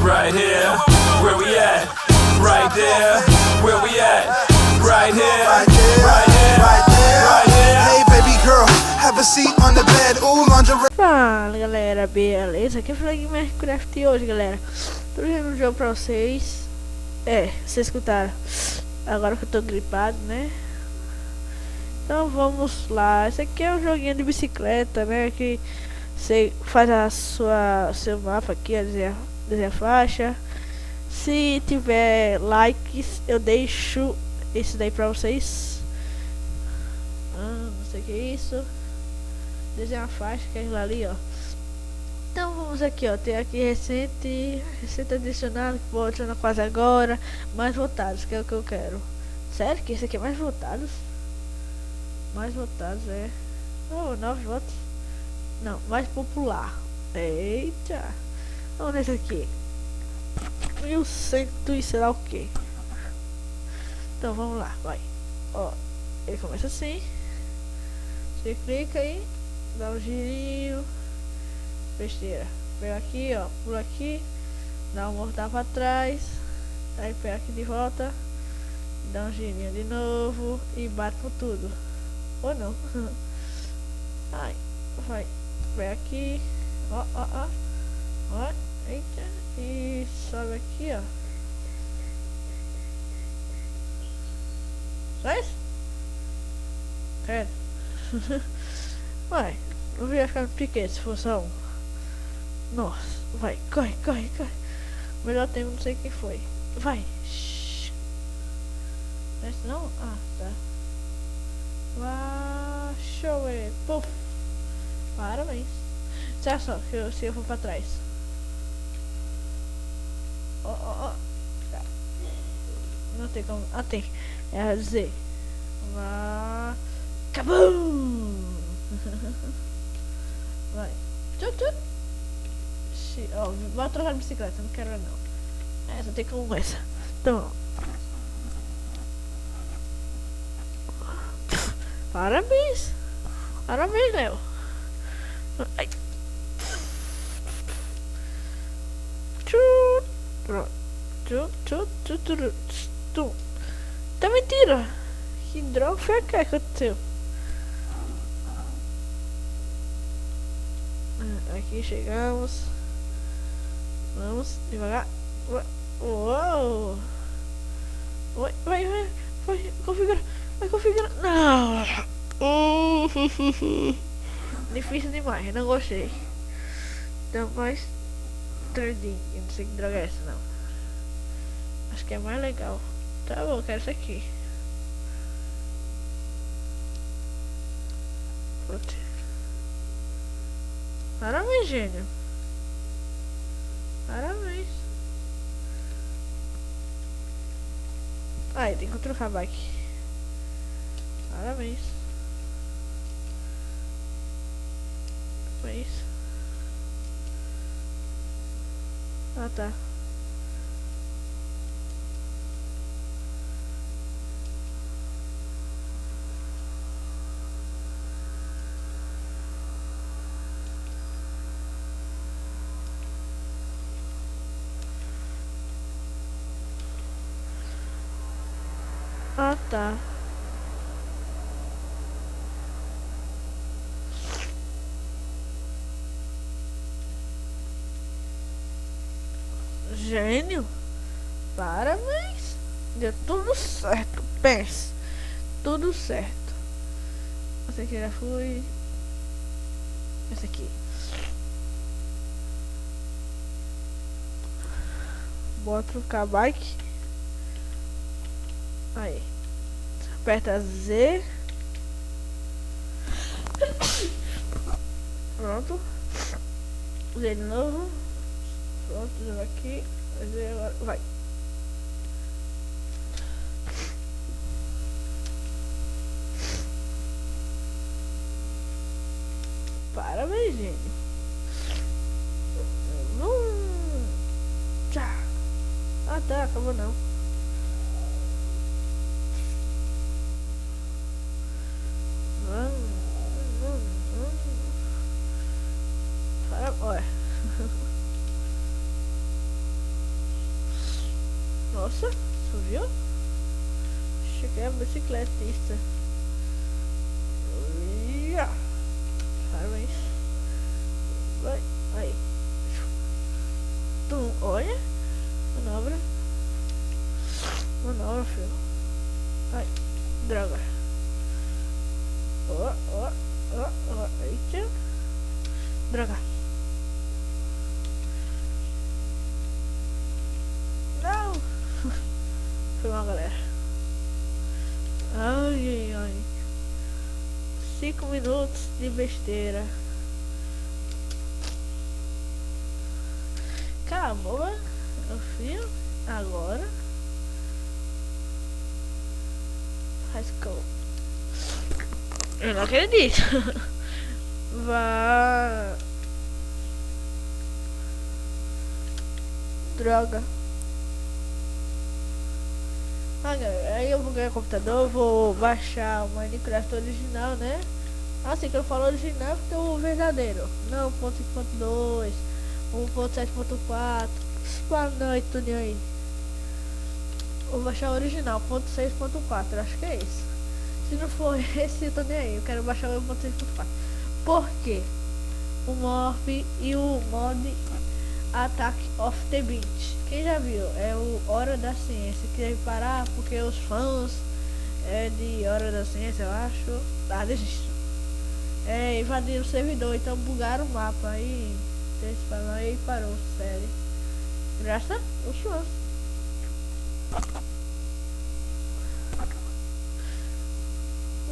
right here, where we at, right there, where we at, right here, right here, right here, right here. Hey baby girl, have a seat on the bed, ooh, lingerie. Fala galera, beleza? Aqui é o Flag Minecraft e hoje, galera, tô trazendo um jogo pra vocês. Vocês escutaram agora que eu tô gripado, né? Então vamos lá. Esse aqui é um joguinho de bicicleta, né? Que você faz seu mapa aqui, desenha a faixa. Se tiver likes, eu deixo esse daí pra vocês. Não sei o que é isso. Desenha a faixa, que é aquilo ali, ó. Então vamos aqui, ó. Tem aqui recente adicionado, que vou adicionar quase agora. Mais votados, que é o que eu quero. Sério que esse aqui é mais votados? Mais votados, é. Oh, 9 votos. Não, mais popular. Eita. Vamos nesse aqui. 1100 e sei lá o que. Então vamos lá, vai. Ó, ele começa assim. Você clica aí, dá um girinho. Besteira. Pega aqui, ó, pula aqui, dá um mortal pra trás. Aí pega aqui de volta, dá um girinho de novo e bate com tudo. Ou não. Ai, vai. Pega aqui, ó, ó, ó. Ó, eita. E sobe aqui, ó. Só isso? Quero. Vai. Não ia ficar no piquete se fosse só um. Nossa, vai, corre, corre, corre. Melhor tempo, não sei quem foi. Vai. Esse não? Ah, tá. Vai, show, puf. Parabéns. Olha só, se eu for pra trás. Ó, ó, ó. Não tem como. Ah, tem. É a Z. Vai. Cabum! Vai. Tchut, tchut. Ó, vai trocar de bicicleta, não quero não. Essa tem como essa. Então, parabéns. Parabéns, Léo. Ai. Tá mentira. Que droga foi a que aconteceu? Aqui chegamos. Vamos devagar. Uou! Vai, configura. Vai configurar. Não! Difícil demais, não gostei. Então, mais trading. Eu não sei que droga é essa, não. Acho que é mais legal. Tá bom, quero isso aqui. Pronto. Parabéns, gênio. Parabéns. Aí, tem que trocar a bike. Parabéns. Parabéns. Ah, tá. Ah, tá. Gênio. Parabéns. Deu tudo certo. Pense. Tudo certo. Esse aqui já foi. Esse aqui. Bota trocar bike. Aí. Aperta Z. Pronto. Z de novo. Pronto, joga aqui. Z agora. Vai. Parabéns, gente. Tchau. Ah, tá. Acabou não. Olha. Nossa, subiu? Cheguei a bicicletista. Ia. Parabéns. Vai, aí. Tum, olha. Manobra. Manobra, filho. Ai, droga. Ó. Eita. Droga. Não. Foi mal, galera. Ai. 5 minutos de besteira. Acabou, meu filho. Agora. High school. Eu não acredito. Vá. Droga. Ah, galera, aí eu vou ganhar computador, vou baixar o Minecraft original, né? Assim que eu falo original, porque é o verdadeiro. Não 1.5.2, 1.7.4. Boa noite, tudo aí. Vou baixar o original, 1.6.4, acho que é esse. Se não for esse, eu tô nem aí. Eu quero baixar o 1.6.4. Por quê? O Morph e o mod Attack of the Beach. Quem já viu? É o Hora da Ciência. Que deve parar porque os fãs de Hora da Ciência, eu acho. Ah, desisto. Invadiram o servidor, então bugaram o mapa. Aí eles falaram e parou, sério. Graças aos fãs.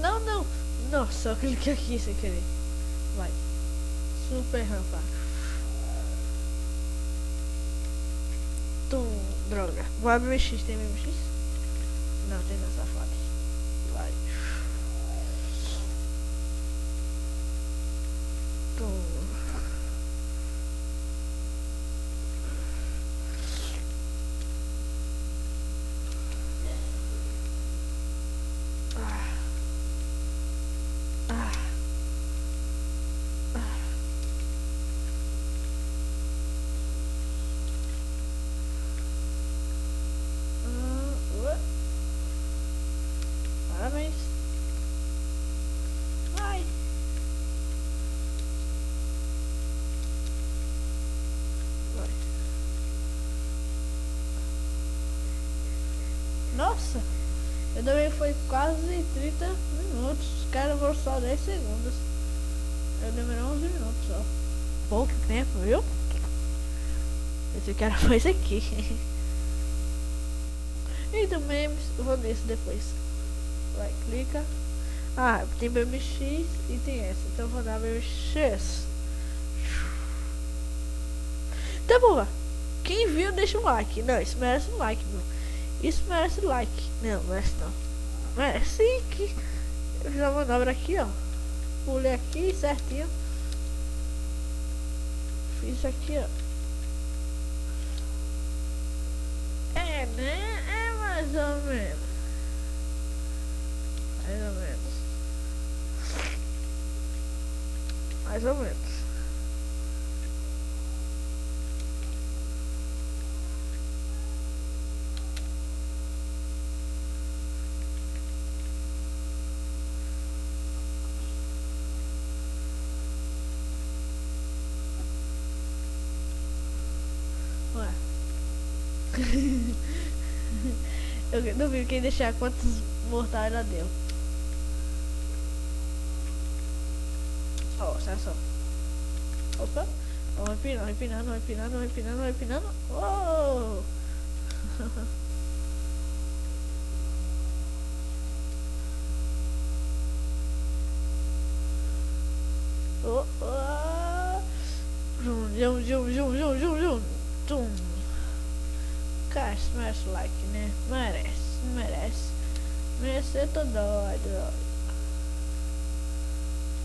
Não. Nossa, eu cliquei aqui sem querer. Vai. Super rampa. Droga. Vou abrir o MX. Tem MX? Não, tem na safado. Vai. Parabéns. Vai. Nossa, eu também foi quase 30 minutos. Os caras foram só 10 segundos. Eu demorei 11 minutos só. Pouco tempo, viu? Esse cara foi isso aqui. E do memes, eu vou nesse depois. Vai, clica. Ah, tem BMX e tem essa. Então eu vou dar BMX. Tá bom, quem viu deixa um like. Não, isso merece um like, meu. Isso merece like. Não, merece não. Merece sim que eu fiz a manobra aqui, ó. Pulei aqui certinho. Fiz aqui, ó. Né? É mais ou menos. Mais ou menos. Ué. Eu não vi quem deixar quantos mortais ela deu. Ó, só. Opa. Vamos empinando. Oh! Zum. Cara, merece like, né? Merece. Eu tô doido.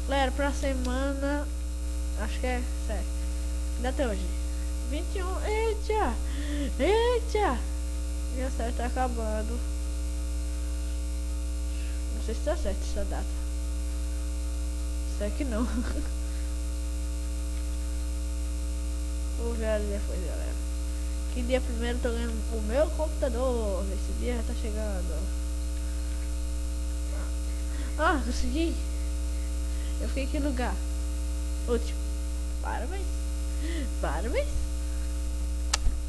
Galera, pra semana, acho que é certo. Ainda até hoje. 21. Eita! Minha série tá acabando. Não sei se tá certo essa data. Será que não? Vou ver ali depois, galera. Que dia primeiro eu tô ganhando o meu computador. Esse dia tá chegando. Ah, consegui. Eu fiquei em que lugar? Último. Parabéns. Parabéns.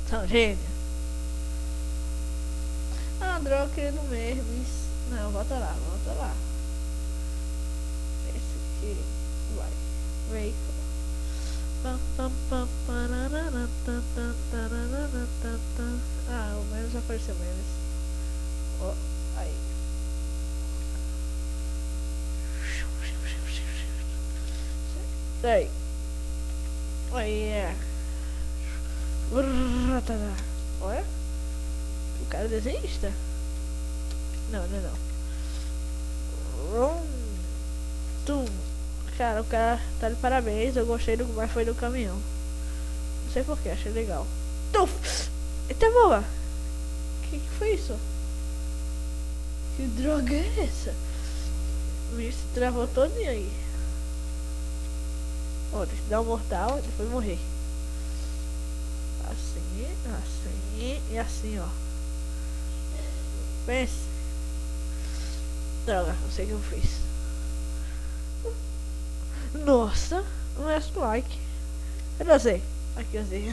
São gênio. Ah, droga, querendo mesmo. Não, volta lá, volta lá. Esse aqui. Vai. Veículo. Ah, o menos apareceu menos. Ó, aí. Aí. Aí é. Olha. O cara é desenhista? Não, não é não. Tum. Cara, o cara tá de parabéns. Eu gostei do que foi do caminhão. Não sei porquê, achei legal. Tuf! Eita boa! Que foi isso? Que droga é essa? Me travou todo aí. Ó, deixa eu dar um mortal e depois morrer. Assim, assim e assim, ó. Pense. Droga, não sei o que eu fiz. Nossa, não é like. Eu não sei. Aqui assim.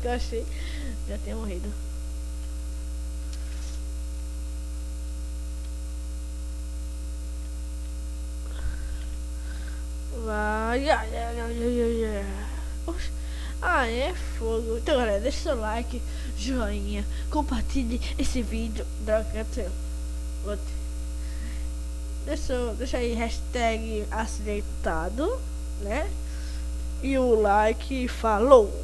Eu achei. Já tinha morrido. Vai. Oxe. Ah, é fogo. Então, galera, deixa seu like, joinha, compartilhe esse vídeo. Droga, deixa aí hashtag aceitado, né? E o like. Falou!